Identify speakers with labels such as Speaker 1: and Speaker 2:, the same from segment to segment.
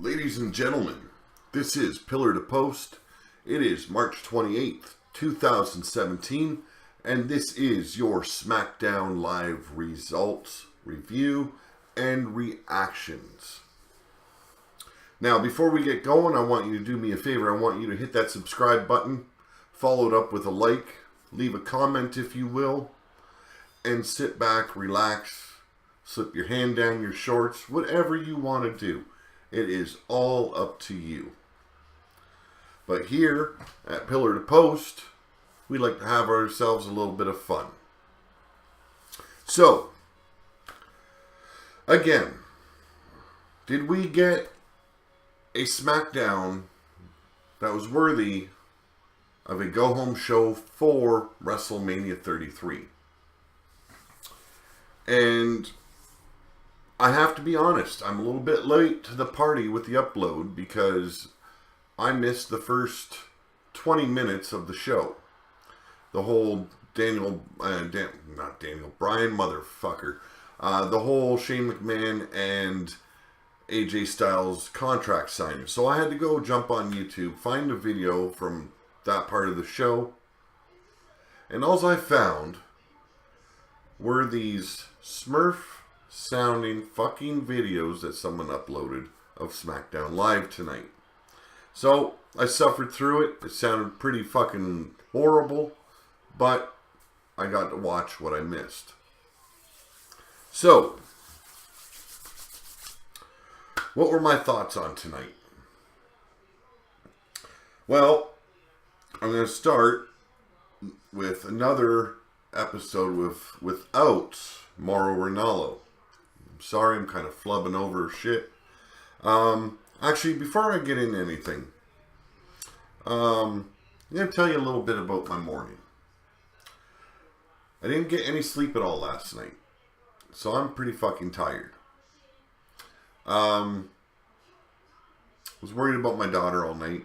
Speaker 1: Ladies and gentlemen, this is Pillar to Post. It is March 28th, 2017, and this is your Smackdown live results, review, and reactions. Now, before we get going, I want you to do me a favor. I want you to hit that subscribe button, follow it up with a like, leave a comment if you will, and sit back, relax, slip your hand down your shorts, whatever you want to do. It is all up to you. But here at Pillar to Post, we like to have ourselves a little bit of fun. So, again, did we get a Smackdown that was worthy of a Go Home Show for Wrestlemania 33? And I have to be honest, I'm a little bit late to the party with the upload because I missed the first 20 minutes of the show. The whole Brian motherfucker. The whole Shane McMahon and AJ Styles contract signing. So I had to go jump on YouTube, find a video from that part of the show. And all I found were these Smurf sounding fucking videos that someone uploaded of Smackdown Live tonight. So I suffered through it. It sounded pretty fucking horrible, but I got to watch what I missed. So, what were my thoughts on tonight? Well, I'm going to start with another episode without Mauro Ranallo. I'm sorry, I'm kind of flubbing over shit. Actually, before I get into anything, I'm going to tell you a little bit about my morning. I didn't get any sleep at all last night, so I'm pretty fucking tired. Was worried about my daughter all night,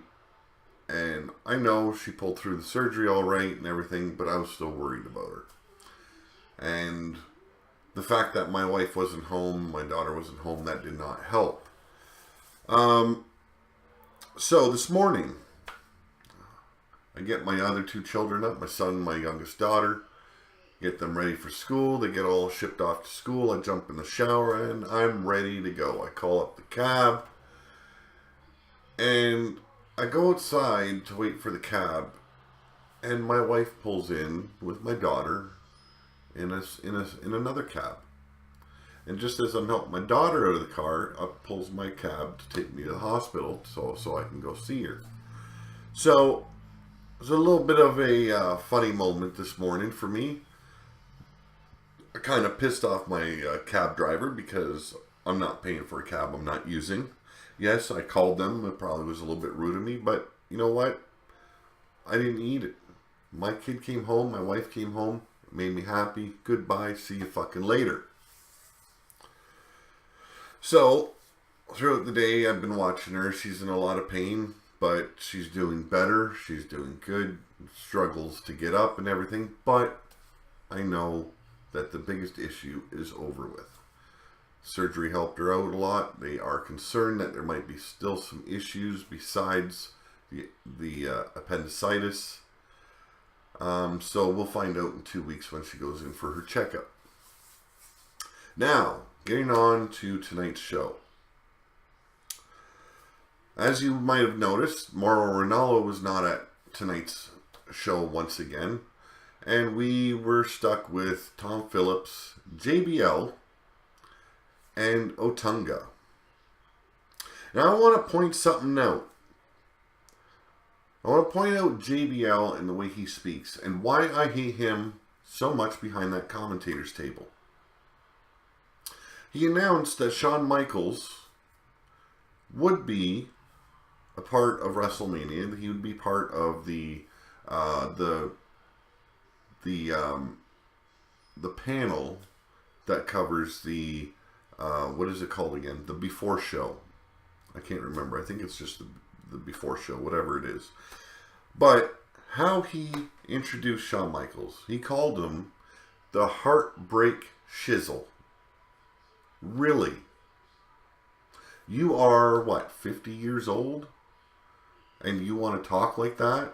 Speaker 1: and I know she pulled through the surgery all right and everything, but I was still worried about her. And the fact that my wife wasn't home, my daughter wasn't home, that did not help. So this morning, I get my other two children up, my son and my youngest daughter, get them ready for school. They get all shipped off to school. I jump in the shower and I'm ready to go. I call up the cab and I go outside to wait for the cab, and my wife pulls in with my daughter in another cab. And just as I'm helping my daughter out of the car, up pulls my cab to take me to the hospital so I can go see her. So it was a little bit of a funny moment this morning for me. I kind of pissed off my cab driver because I'm not paying for a cab I'm not using. Yes, I called them. It probably was a little bit rude of me, but you know what? I didn't need it. My kid came home. My wife came home. It made me happy. Goodbye. See you fucking later. So, throughout the day, I've been watching her. She's in a lot of pain, but she's doing better. She's doing good. Struggles to get up and everything, but I know that the biggest issue is over with. Surgery helped her out a lot. They are concerned that there might be still some issues besides the appendicitis. So we'll find out in 2 weeks when she goes in for her checkup. Now, getting on to tonight's show. As you might have noticed, Mauro Ranallo was not at tonight's show once again. And we were stuck with Tom Phillips, JBL, and Otunga. Now I want to point something out. I want to point out JBL and the way he speaks and why I hate him so much behind that commentator's table. He announced that Shawn Michaels would be a part of WrestleMania, that he would be part of the panel that covers the what is it called again? The before show. I can't remember. I think it's just the before show, whatever it is. But how he introduced Shawn Michaels, he called him the Heartbreak Shizzle. Really? You are, what, 50 years old? And you want to talk like that?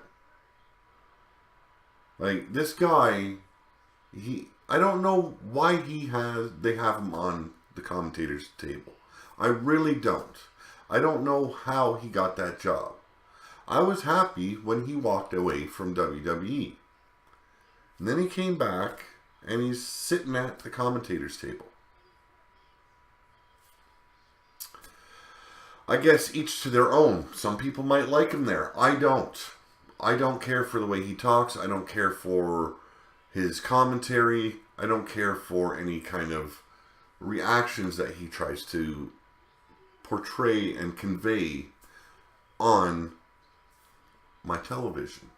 Speaker 1: Like, this guy, I don't know why they have him on the commentator's table. I really don't. I don't know how he got that job. I was happy when he walked away from WWE. And then he came back, and he's sitting at the commentator's table. I guess each to their own. Some people might like him there. I don't. I don't care for the way he talks. I don't care for his commentary. I don't care for any kind of reactions that he tries to portray and convey on my television.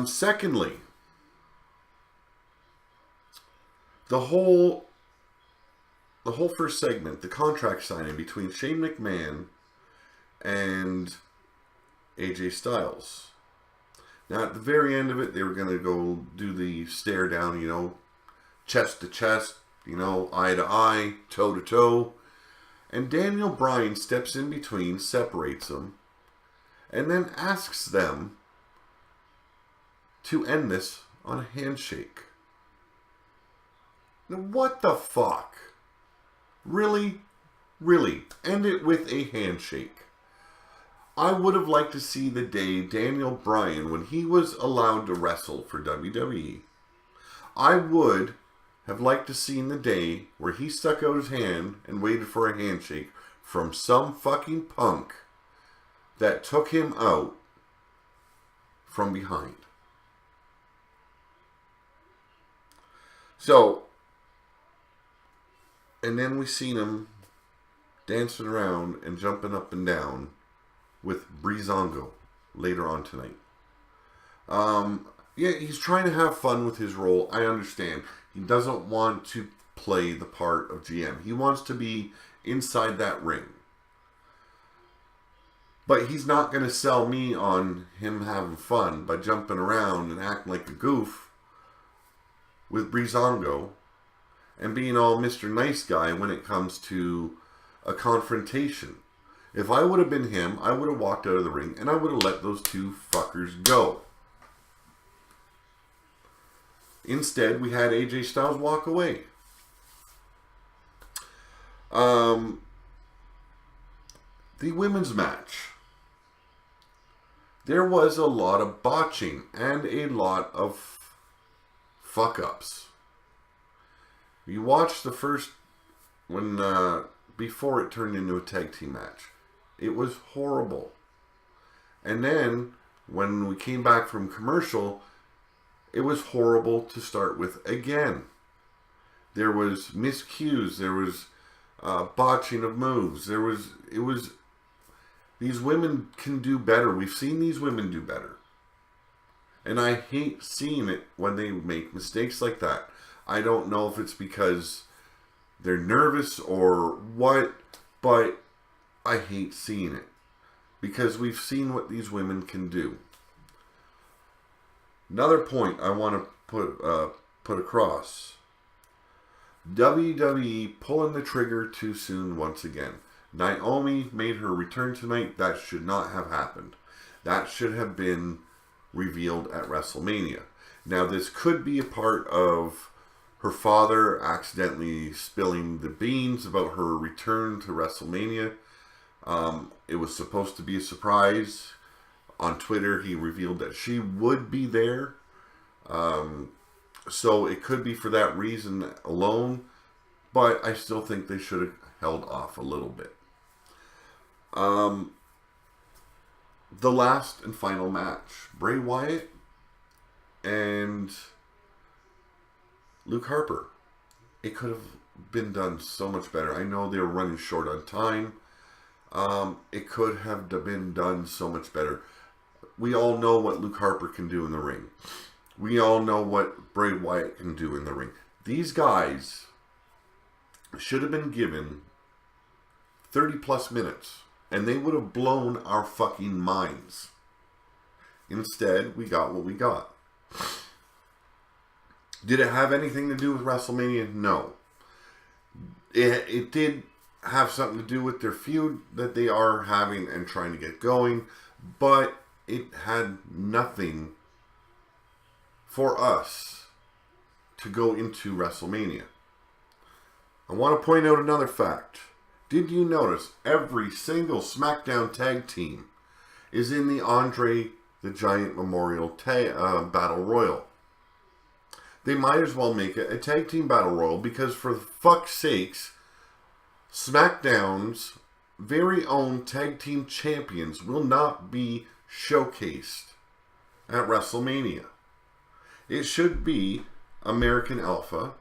Speaker 1: Secondly, the whole first segment, the contract signing between Shane McMahon and AJ Styles. Now, at the very end of it, they were going to go do the stare down, chest to chest, eye to eye, toe to toe. And Daniel Bryan steps in between, separates them, and then asks them to end this on a handshake. Now, what the fuck? Really? Really? End it with a handshake. I would have liked to see the day Daniel Bryan, when he was allowed to wrestle for WWE, I would have liked to see the day where he stuck out his hand and waited for a handshake from some fucking punk that took him out from behind. So, and then we seen him dancing around and jumping up and down with BREEZANGO later on tonight. Yeah, he's trying to have fun with his role. I understand. He doesn't want to play the part of GM. He wants to be inside that ring. But he's not going to sell me on him having fun by jumping around and acting like a goof with BREEZANGO and being all Mr. Nice Guy when it comes to a confrontation. If I would have been him, I would have walked out of the ring and I would have let those two fuckers go. Instead, we had AJ Styles walk away. The women's match. There was a lot of botching and a lot of fuck-ups. You watched the first, before it turned into a tag team match. It was horrible. And then, when we came back from commercial, it was horrible to start with again. There was miscues. There was botching of moves. These women can do better. We've seen these women do better. And I hate seeing it when they make mistakes like that. I don't know if it's because they're nervous or what, but I hate seeing it. Because we've seen what these women can do. Another point I want to put across. WWE pulling the trigger too soon once again. Naomi made her return tonight. That should not have happened. That should have been revealed at WrestleMania. Now, this could be a part of her father accidentally spilling the beans about her return to WrestleMania. It was supposed to be a surprise. On Twitter, he revealed that she would be there. So it could be for that reason alone. But I still think they should have held off a little bit. The last and final match. Bray Wyatt and Luke Harper. It could have been done so much better. I know they were running short on time. It could have been done so much better. We all know what Luke Harper can do in the ring. We all know what Bray Wyatt can do in the ring. These guys should have been given 30 plus minutes. And they would have blown our fucking minds. Instead, we got what we got. Did it have anything to do with WrestleMania? No. It did have something to do with their feud that they are having and trying to get going, but it had nothing for us to go into WrestleMania. I want to point out another fact. Did you notice every single SmackDown tag team is in the Andre the Giant Memorial Battle Royal? They might as well make it a tag team battle royal, because for fuck's sakes, SmackDown's very own tag team champions will not be showcased at WrestleMania. It should be American Alpha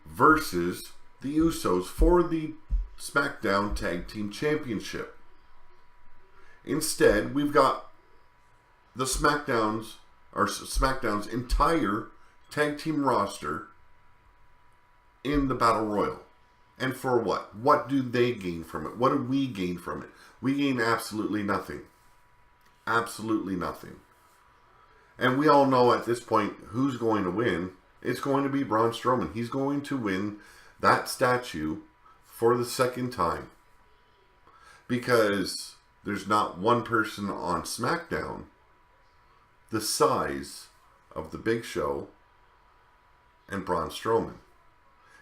Speaker 1: versus the Usos for the SmackDown Tag Team Championship. Instead, we've got the SmackDown's entire tag team roster in the Battle Royal. And for what? What do they gain from it? What do we gain from it? We gain absolutely nothing. Absolutely nothing. And we all know at this point who's going to win. It's going to be Braun Strowman. He's going to win that statue for the second time. Because there's not one person on SmackDown the size of the Big Show and Braun Strowman.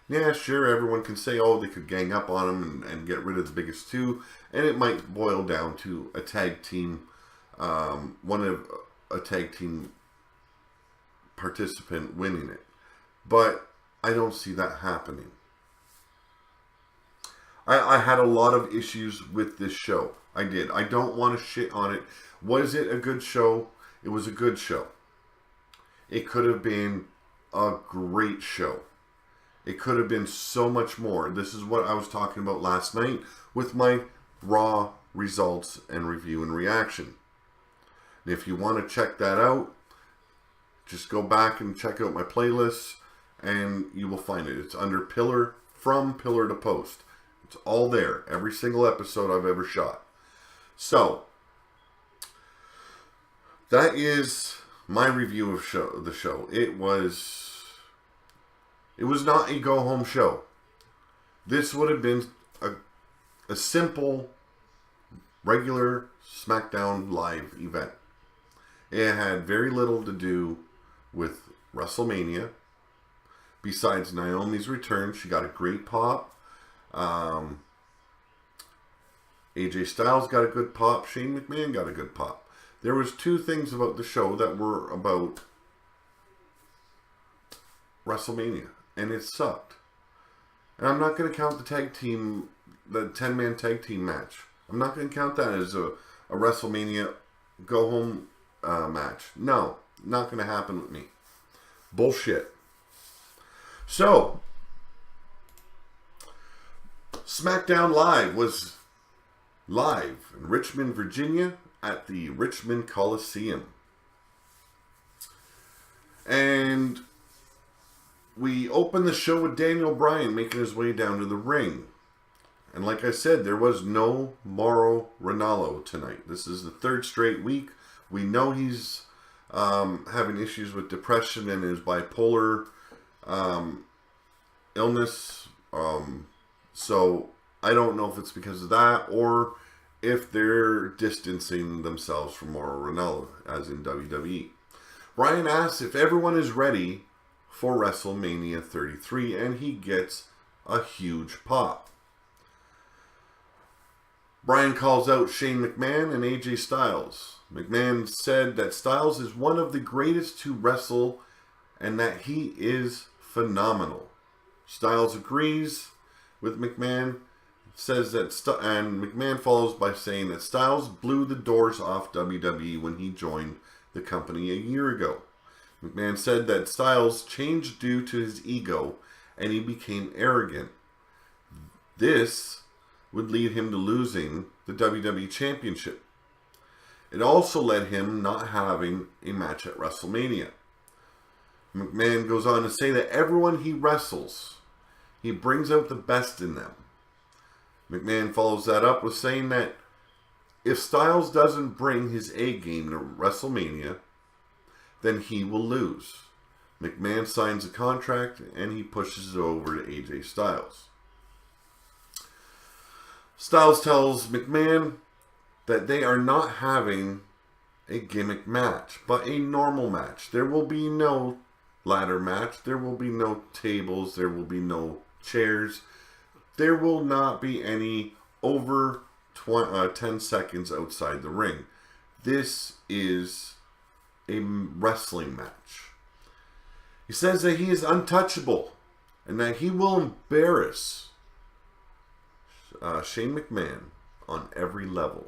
Speaker 1: Yeah, sure, everyone can say, oh, they could gang up on him and get rid of the biggest two, and it might boil down to a tag team, a tag team participant winning it. But I don't see that happening. I had a lot of issues with this show. I did. I don't want to shit on it. Was it a good show? It was a good show. It could have been a great show. It could have been so much more. This is what I was talking about last night with my Raw results and review and reaction. And if you want to check that out, just go back and check out my playlists and you will find it. It's under From Pillar to Post. It's all there. Every single episode I've ever shot. So, that is my review of the show. It was not a go-home show. This would have been a simple, regular SmackDown live event. It had very little to do with WrestleMania. Besides Naomi's return, she got a great pop. AJ Styles got a good pop. Shane McMahon got a good pop. There was two things about the show that were about WrestleMania, and it sucked. And I'm not going to count the 10-man tag team match. I'm not going to count that as a WrestleMania Go Home match. No, not going to happen with me. Bullshit. So, Smackdown Live was live in Richmond, Virginia at the Richmond Coliseum. And we opened the show with Daniel Bryan making his way down to the ring. And like I said, there was no Mauro Ranallo tonight. This is the third straight week. We know he's having issues with depression and his bipolar illness. So I don't know if it's because of that or if they're distancing themselves from Mauro Ranallo, as in WWE. Bryan asks if everyone is ready for WrestleMania 33, and he gets a huge pop. Bryan calls out Shane McMahon and AJ Styles. McMahon said that Styles is one of the greatest to wrestle and that he is phenomenal. Styles agrees with McMahon, says that and McMahon follows by saying that Styles blew the doors off WWE when he joined the company a year ago. McMahon said that Styles changed due to his ego and he became arrogant. This would lead him to losing the WWE Championship. It also led him not having a match at WrestleMania. McMahon goes on to say that everyone he wrestles, he brings out the best in them. McMahon follows that up with saying that if Styles doesn't bring his A game to WrestleMania, then he will lose. McMahon signs a contract and he pushes it over to AJ Styles. Styles tells McMahon that they are not having a gimmick match, but a normal match. There will be no ladder match. There will be no tables. There will be no chairs. There will not be any over 10 seconds outside the ring. This is a wrestling match. He says that he is untouchable and that he will embarrass Shane McMahon on every level.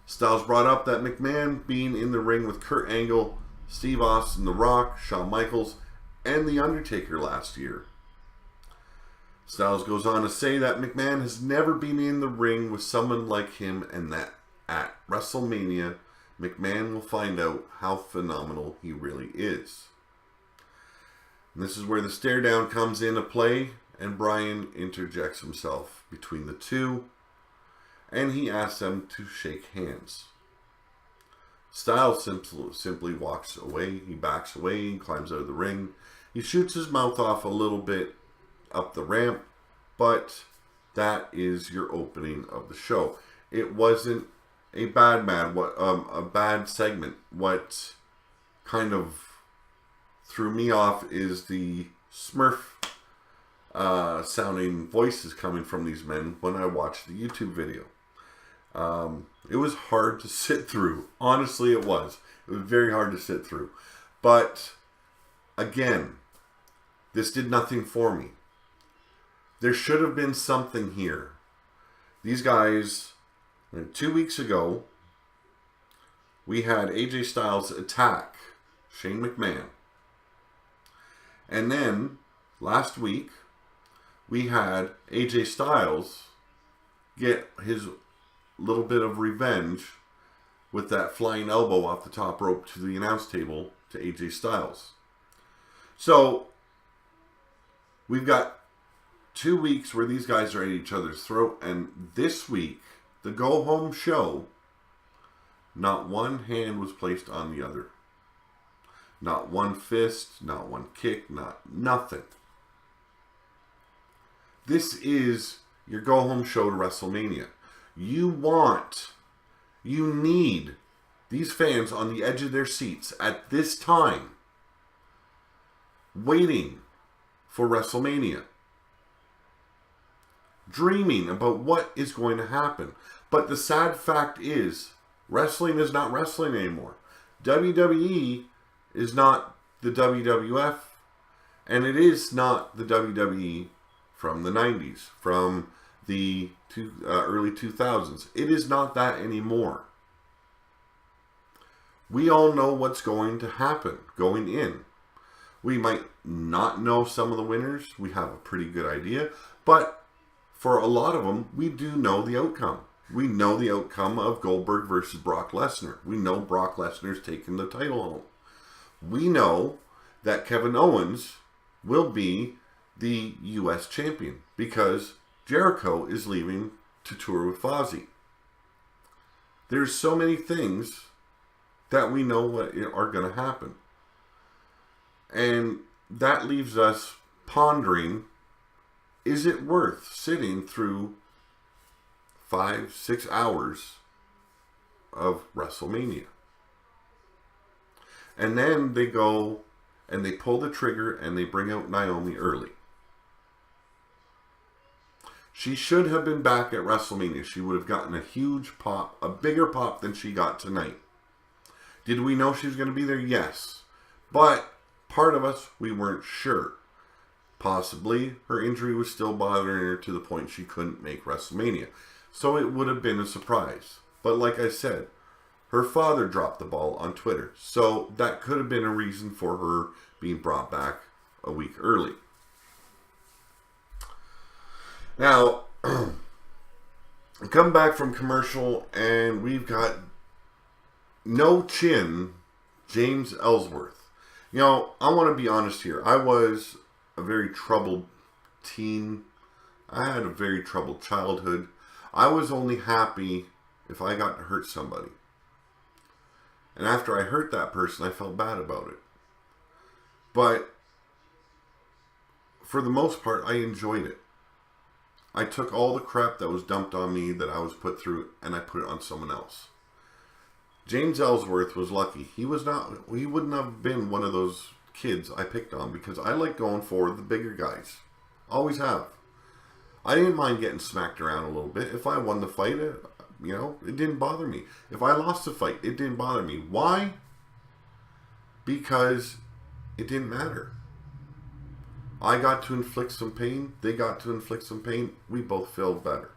Speaker 1: Styles brought up that McMahon being in the ring with Kurt Angle, Steve Austin, The Rock, Shawn Michaels, and The Undertaker last year. Styles goes on to say that McMahon has never been in the ring with someone like him, and that at WrestleMania, McMahon will find out how phenomenal he really is. And this is where the stare down comes into play, and Bryan interjects himself between the two, and he asks them to shake hands. Styles simply walks away. He backs away and climbs out of the ring. He shoots his mouth off a little bit up the ramp, but that is your opening of the show. It wasn't a bad segment. What kind of threw me off is the Smurf sounding voices coming from these men when I watched the YouTube video. It was hard to sit through. Honestly, it was. It was very hard to sit through. But, again, this did nothing for me. There should have been something here. These guys, 2 weeks ago, we had AJ Styles attack Shane McMahon. And then, last week, we had AJ Styles get his little bit of revenge with that flying elbow off the top rope to the announce table to AJ Styles. So, we've got 2 weeks where these guys are at each other's throat, and this week, the Go Home Show, not one hand was placed on the other. Not one fist, not one kick, nothing. This is your Go Home Show to WrestleMania. You need these fans on the edge of their seats at this time, waiting for WrestleMania, dreaming about what is going to happen. But the sad fact is, wrestling is not wrestling anymore. WWE is not the WWF, and it is not the WWE from the 90s, from the early 2000s. It is not that anymore. We all know what's going to happen going in. We might not know some of the winners. We have a pretty good idea. But for a lot of them, we do know the outcome. We know the outcome of Goldberg versus Brock Lesnar. We know Brock Lesnar's taking the title home. We know that Kevin Owens will be the U.S. champion because Jericho is leaving to tour with Fozzy. There's so many things that we know what are going to happen. And that leaves us pondering, is it worth sitting through 5-6 hours of WrestleMania? And then they go and they pull the trigger and they bring out Naomi early. She should have been back at WrestleMania. She would have gotten a huge pop, a bigger pop than she got tonight. Did we know she was going to be there? Yes. But part of us, we weren't sure. Possibly her injury was still bothering her to the point she couldn't make WrestleMania. So it would have been a surprise. But like I said, her father dropped the ball on Twitter. So that could have been a reason for her being brought back a week early. Now, come back from commercial and we've got No Chin, James Ellsworth. You know, I want to be honest here. I was a very troubled teen. I had a very troubled childhood. I was only happy if I got to hurt somebody. And after I hurt that person, I felt bad about it. But for the most part, I enjoyed it. I took all the crap that was dumped on me that I was put through and I put it on someone else. James Ellsworth was lucky. He wouldn't have been one of those kids I picked on because I like going for the bigger guys. Always have. I didn't mind getting smacked around a little bit. If I won the fight, it didn't bother me. If I lost the fight, it didn't bother me. Why? Because it didn't matter. I got to inflict some pain. They got to inflict some pain. We both feel better.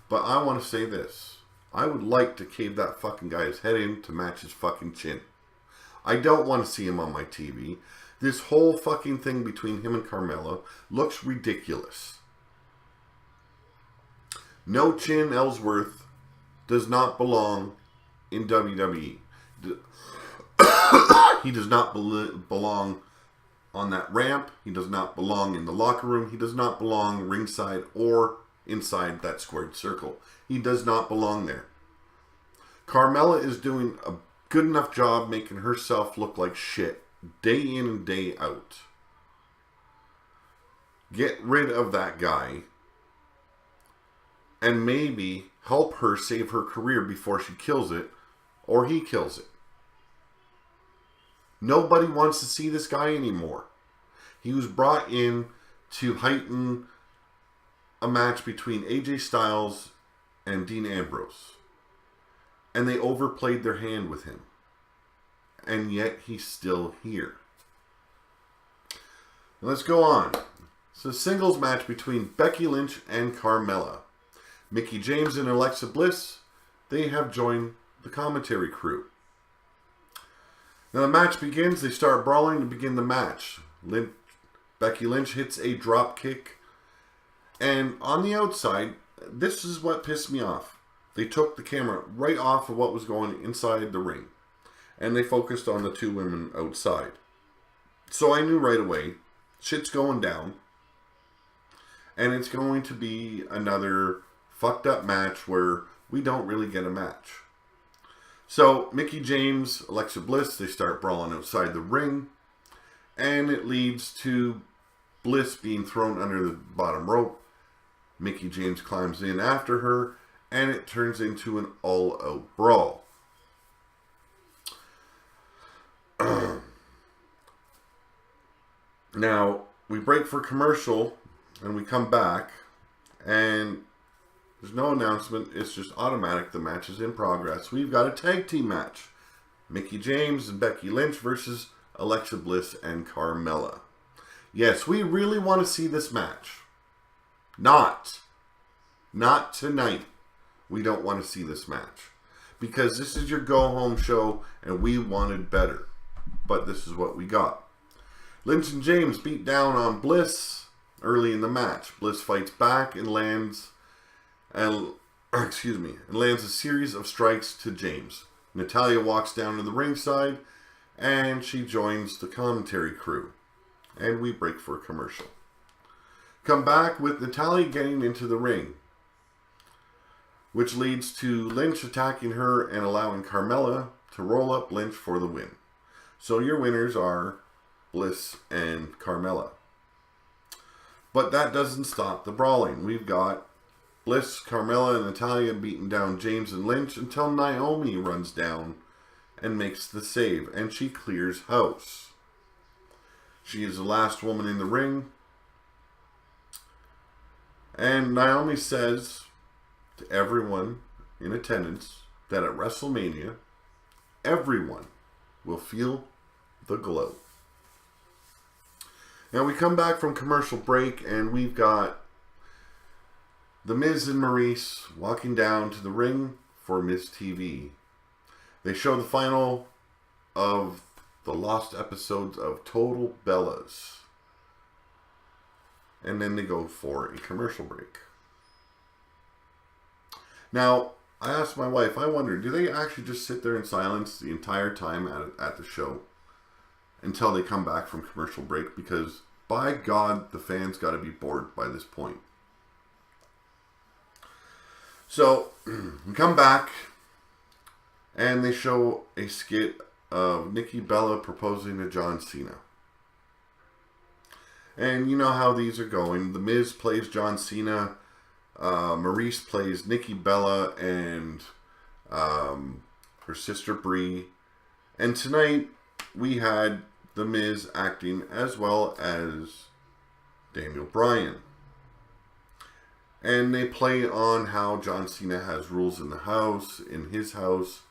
Speaker 1: But I want to say this. I would like to cave that fucking guy's head in to match his fucking chin. I don't want to see him on my TV. This whole fucking thing between him and Carmella looks ridiculous. No Chin Ellsworth does not belong in WWE. He does not belong on that ramp. He does not belong in the locker room. He does not belong ringside or inside that squared circle. He does not belong there. Carmella is doing a good enough job making herself look like shit day in and day out. Get rid of that guy and maybe help her save her career before she kills it or he kills it. Nobody wants to see this guy anymore. He was brought in to heighten a match between AJ Styles and Dean Ambrose. And they overplayed their hand with him. And yet he's still here. Let's go on. It's a singles match between Becky Lynch and Carmella. Mickie James and Alexa Bliss, they have joined the commentary crew. Now the match begins. They start brawling to begin the match. Becky Lynch hits a drop kick. And on the outside, this is what pissed me off. They took the camera right off of what was going inside the ring. And they focused on the two women outside. So I knew right away, shit's going down. And it's going to be another fucked up match where we don't really get a match. So Mickie James, Alexa Bliss, they start brawling outside the ring. And it leads to Bliss being thrown under the bottom rope. Mickie James climbs in after her. And it turns into an all-out brawl. Now, we break for commercial. And we come back. And there's no announcement. It's just automatic. The match is in progress. We've got a tag team match. Mickie James and Becky Lynch versus Alexa Bliss and Carmella. Yes, we really want to see this match. Not tonight. We don't want to see this match. Because this is your go-home show and we wanted better. But this is what we got. Lynch and James beat down on Bliss early in the match. Bliss fights back and lands a series of strikes to James. Natalya walks down to the ringside and she joins the commentary crew. And we break for a commercial. Come back with Natalya getting into the ring, which leads to Lynch attacking her and allowing Carmella to roll up Lynch for the win. So your winners are Bliss and Carmella. But that doesn't stop the brawling. We've got Bliss, Carmella, and Natalya beating down James and Lynch until Naomi runs down and makes the save. And she clears house. She is the last woman in the ring. And Naomi says to everyone in attendance that at WrestleMania, everyone will feel the glow. Now we come back from commercial break and we've got The Miz and Maurice walking down to the ring for Miz TV. They show the final of the lost episodes of Total Bellas. And then they go for a commercial break. Now, I asked my wife, I wonder, do they actually just sit there in silence the entire time at the show until they come back from commercial break? Because, by God, the fans got to be bored by this point. So, we come back, and they show a skit of Nikki Bella proposing to John Cena. And you know how these are going. The Miz plays John Cena Maurice plays Nikki Bella and her sister Brie. And tonight we had The Miz acting as well as Daniel Bryan. And they play on how John Cena has rules in the house, in his house,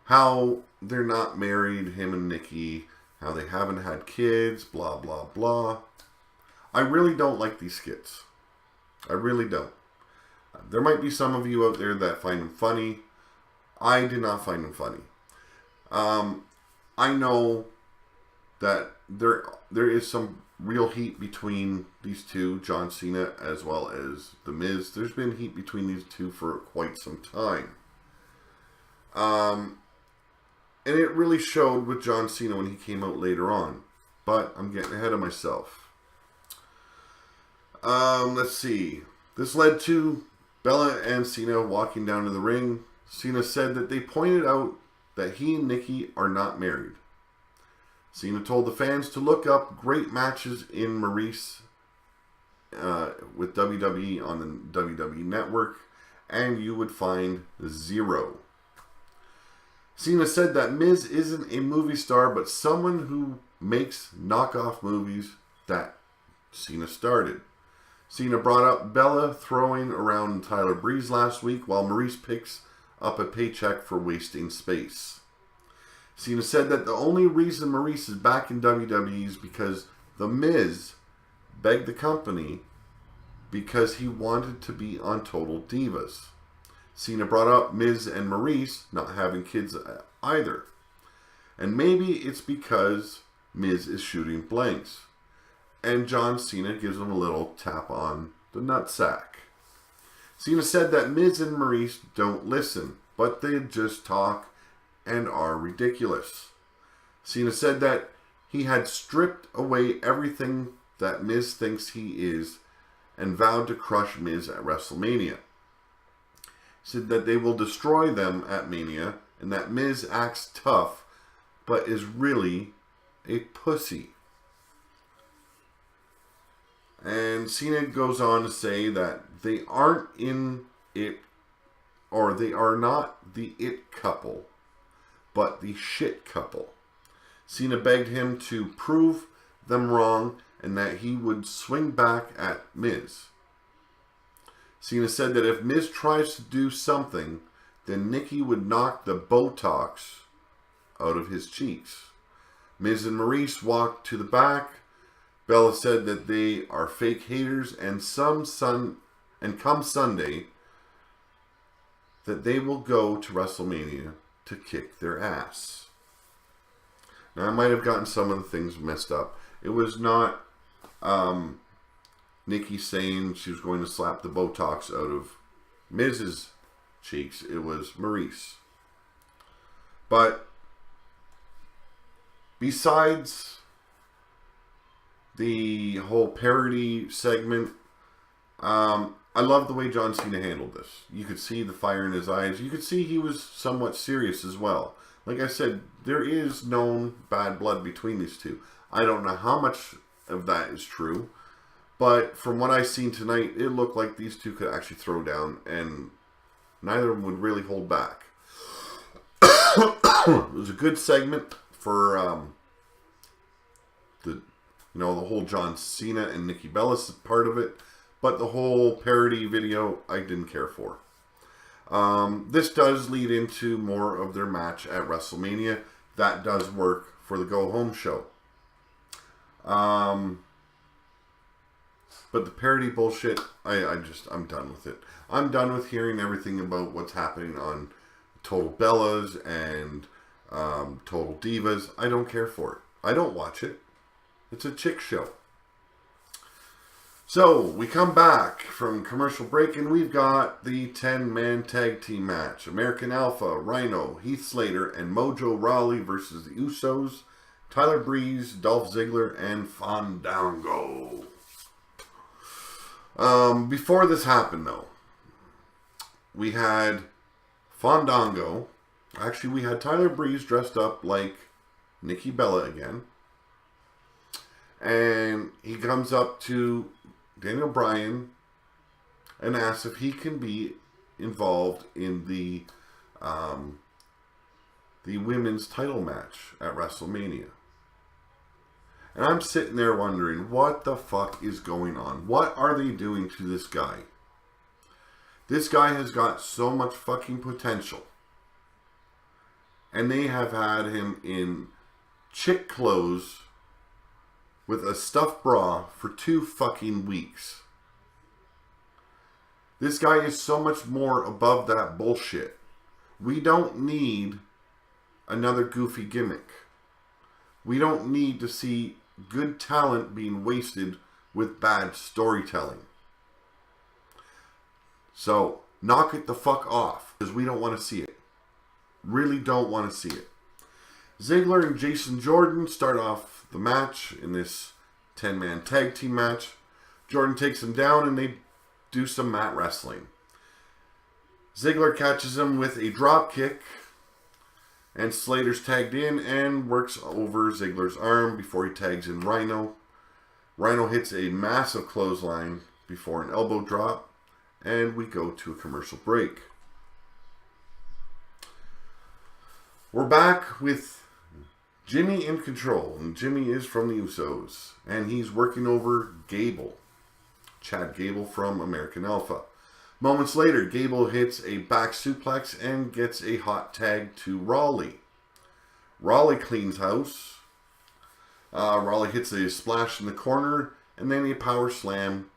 Speaker 1: how they're not married, him and Nikki, how they haven't had kids, blah, blah, blah. I really don't like these skits. I really don't. There might be some of you out there that find them funny. I do not find them funny. I know that there is some real heat between these two, John Cena as well as The Miz. There's been heat between these two for quite some time. And it really showed with John Cena when he came out later on. But I'm getting ahead of myself. Let's see. This led to Bella and Cena walking down to the ring. Cena said that they pointed out that he and Nikki are not married. Cena told the fans to look up great matches in Maurice with WWE on the WWE Network, and you would find zero. Cena said that Miz isn't a movie star, but someone who makes knockoff movies that Cena started. Cena brought up Bella throwing around Tyler Breeze last week while Maurice picks up a paycheck for wasting space. Cena said that the only reason Maurice is back in WWE is because The Miz begged the company because he wanted to be on Total Divas. Cena brought up Miz and Maurice not having kids either. And maybe it's because Miz is shooting blanks. And John Cena gives him a little tap on the nutsack. Cena said that Miz and Maurice don't listen, but they just talk and are ridiculous. Cena said that he had stripped away everything that Miz thinks he is and vowed to crush Miz at WrestleMania. He said that they will destroy them at Mania and that Miz acts tough but is really a pussy. And Cena goes on to say that they aren't in it, or they are not the it couple, but the shit couple. Cena begged him to prove them wrong and that he would swing back at Miz. Cena said that if Miz tries to do something, then Nikki would knock the Botox out of his cheeks. Miz and Maurice walked to the back. Bella said that they are fake haters and come Sunday that they will go to WrestleMania to kick their ass. Now I might have gotten some of the things messed up. It was not Nikki saying she was going to slap the Botox out of Miz's cheeks. It was Maurice. But besides the whole parody segment, I love the way John Cena handled this. You could see the fire in his eyes. You could see he was somewhat serious as well. Like I said, there is known bad blood between these two. I don't know how much of that is true, but from what I've seen tonight, it looked like these two could actually throw down, and neither of them would really hold back. It was a good segment for the whole John Cena and Nikki Bella part of it, but the whole parody video I didn't care for. This does lead into more of their match at WrestleMania. That does work for the Go Home Show. But the parody bullshit, I'm done with it. I'm done with hearing everything about what's happening on Total Bellas and Total Divas. I don't care for it. I don't watch it. It's a chick show. So, we come back from commercial break and we've got the 10-man tag team match. American Alpha, Rhino, Heath Slater, and Mojo Rawley versus the Usos, Tyler Breeze, Dolph Ziggler, and Fandango. Before this happened, though, we had Fandango. Actually, we had Tyler Breeze dressed up like Nikki Bella again. And he comes up to Daniel Bryan and asks if he can be involved in the women's title match at WrestleMania. And I'm sitting there wondering, what the fuck is going on? What are they doing to this guy? This guy has got so much fucking potential. And they have had him in chick clothes with a stuffed bra for 2 fucking weeks. This guy is so much more above that bullshit. We don't need another goofy gimmick. We don't need to see good talent being wasted with bad storytelling. So, knock it the fuck off, because we don't want to see it. Really don't want to see it. Ziggler and Jason Jordan start off the match in this 10-man tag team match. Jordan takes him down and they do some mat wrestling. Ziggler catches him with a drop kick, and Slater's tagged in and works over Ziggler's arm before he tags in Rhino. Rhino hits a massive clothesline before an elbow drop, and we go to a commercial break. We're back with Jimmy in control, and Jimmy is from the Usos, and he's working over Gable, Chad Gable from American Alpha. Moments later, Gable hits a back suplex and gets a hot tag to Raleigh. Raleigh cleans house. Raleigh hits a splash in the corner, and then a power slam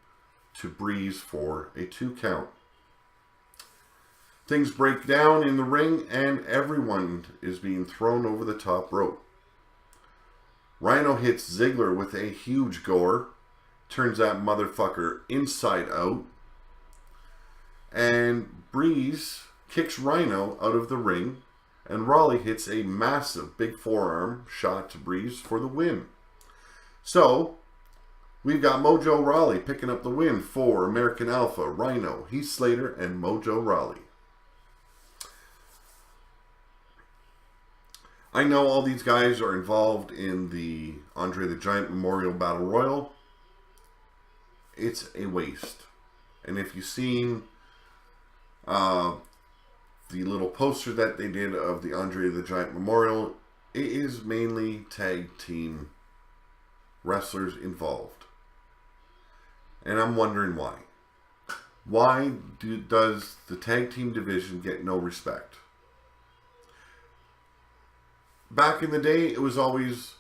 Speaker 1: to Breeze for a 2 count. Things break down in the ring, and everyone is being thrown over the top rope. Rhino hits Ziggler with a huge gore, turns that motherfucker inside out, and Breeze kicks Rhino out of the ring, and Raleigh hits a massive big forearm shot to Breeze for the win. So, we've got Mojo Rawley picking up the win for American Alpha, Rhino, Heath Slater, and Mojo Rawley. I know all these guys are involved in the Andre the Giant Memorial Battle Royal. It's a waste. And if you've seen the little poster that they did of the Andre the Giant Memorial, it is mainly tag team wrestlers involved. And I'm wondering why. Why does the tag team division get no respect? Back in the day, it was always,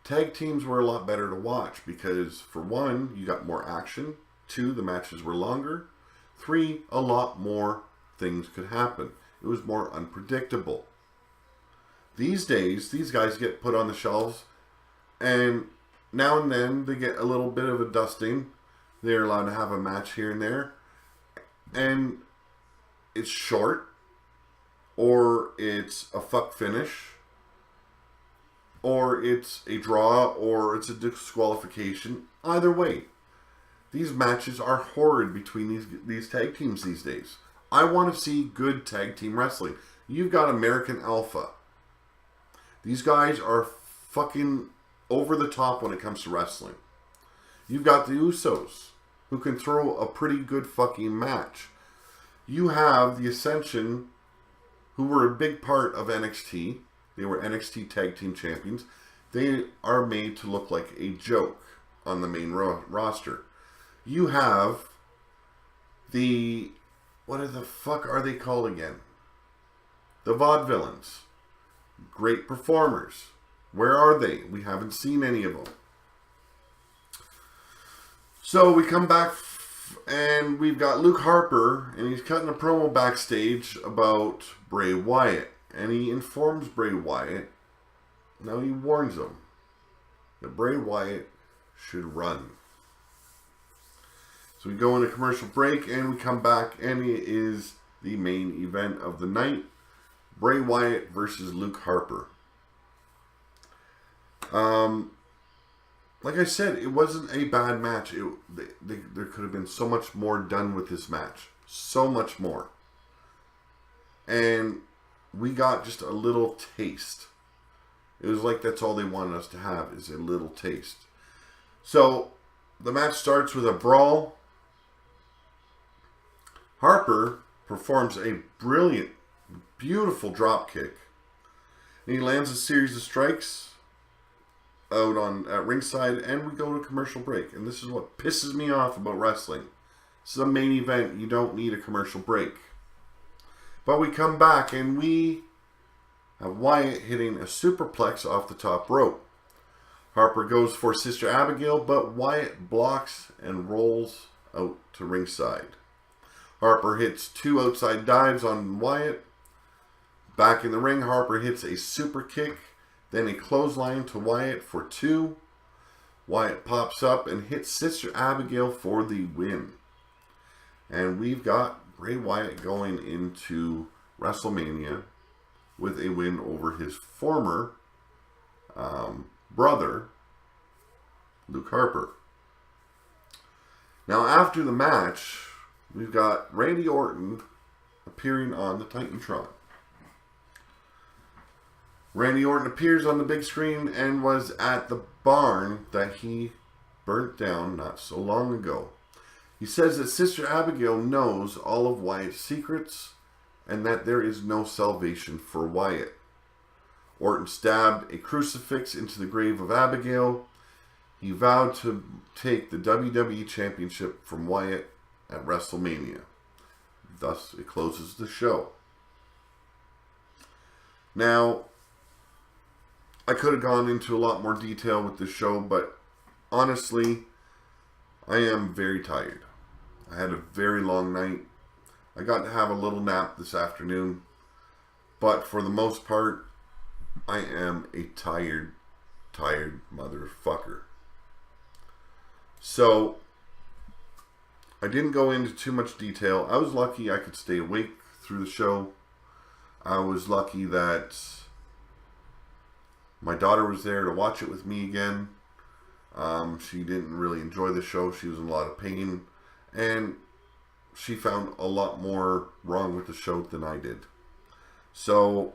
Speaker 1: tag teams were a lot better to watch because, for one, you got more action. 2, the matches were longer. 3, a lot more things could happen. It was more unpredictable. These days, these guys get put on the shelves, and now and then they get a little bit of a dusting. They're allowed to have a match here and there, and it's short, or it's a fuck finish, or it's a draw, or it's a disqualification. Either way, these matches are horrid between these tag teams these days. I want to see good tag team wrestling. You've got American Alpha. These guys are fucking over the top when it comes to wrestling. You've got the Usos, who can throw a pretty good fucking match. You have the Ascension, who were a big part of NXT. They were NXT Tag Team Champions. They are made to look like a joke on the main roster. You have the... what the fuck are they called again? The Vaudevillains. Great performers. Where are they? We haven't seen any of them. So we come back and we've got Luke Harper, and he's cutting a promo backstage about Bray Wyatt. And he informs Bray Wyatt, now he warns him, that Bray Wyatt should run. So we go into commercial break and we come back, and it is the main event of the night. Bray Wyatt versus Luke Harper. Like I said, it wasn't a bad match. There could have been so much more done with this match. So much more. And we got just a little taste. It was like that's all they wanted us to have, is a little taste. So, the match starts with a brawl. Harper performs a brilliant, beautiful drop kick. And he lands a series of strikes out at ringside, and we go to commercial break. And this is what pisses me off about wrestling. This is a main event. You don't need a commercial break. But we come back, and we have Wyatt hitting a superplex off the top rope. Harper goes for Sister Abigail, but Wyatt blocks and rolls out to ringside. Harper hits 2 outside dives on Wyatt. Back in the ring, Harper hits a super kick, then a clothesline to Wyatt for 2. Wyatt pops up and hits Sister Abigail for the win. And we've got Bray Wyatt going into WrestleMania with a win over his former brother, Luke Harper. Now, after the match, we've got Randy Orton appearing on the Titantron. Randy Orton appears on the big screen and was at the barn that he burnt down not so long ago. He says that Sister Abigail knows all of Wyatt's secrets and that there is no salvation for Wyatt. Orton stabbed a crucifix into the grave of Abigail. He vowed to take the WWE Championship from Wyatt at WrestleMania. Thus, it closes the show. Now, I could have gone into a lot more detail with this show, but honestly, I am very tired. I had a very long night. I got to have a little nap this afternoon, but for the most part, I am a tired motherfucker. So, I didn't go into too much detail. I was lucky I could stay awake through the show. I was lucky that my daughter was there to watch it with me again. She didn't really enjoy the show. She was in a lot of pain. And she found a lot more wrong with the show than I did. So,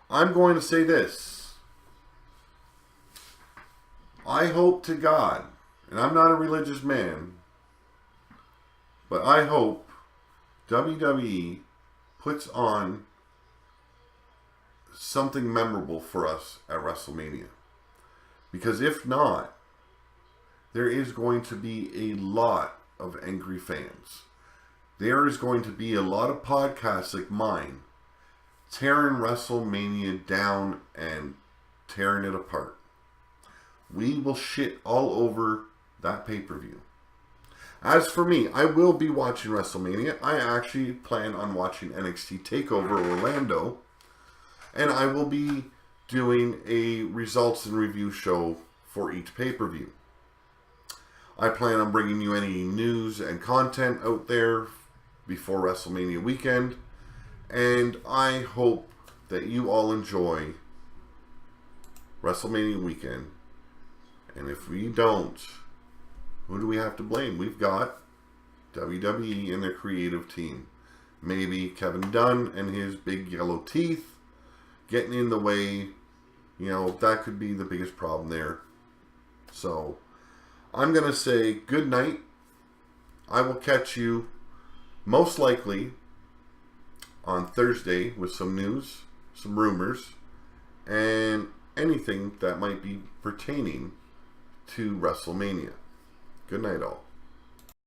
Speaker 1: I'm going to say this. I hope to God, and I'm not a religious man, but I hope WWE puts on something memorable for us at WrestleMania. Because if not, there is going to be a lot of angry fans. There is going to be a lot of podcasts like mine tearing WrestleMania down and tearing it apart. We will shit all over that pay-per-view. As for me, I will be watching WrestleMania. I actually plan on watching NXT TakeOver Orlando. And I will be doing a results and review show for each pay-per-view. I plan on bringing you any news and content out there before WrestleMania weekend. And I hope that you all enjoy WrestleMania weekend. And if we don't, who do we have to blame? We've got WWE and their creative team. Maybe Kevin Dunn and his big yellow teeth getting in the way. You know, that could be the biggest problem there. So, I'm going to say good night. I will catch you most likely on Thursday with some news, some rumors, and anything that might be pertaining to WrestleMania. Good night, all.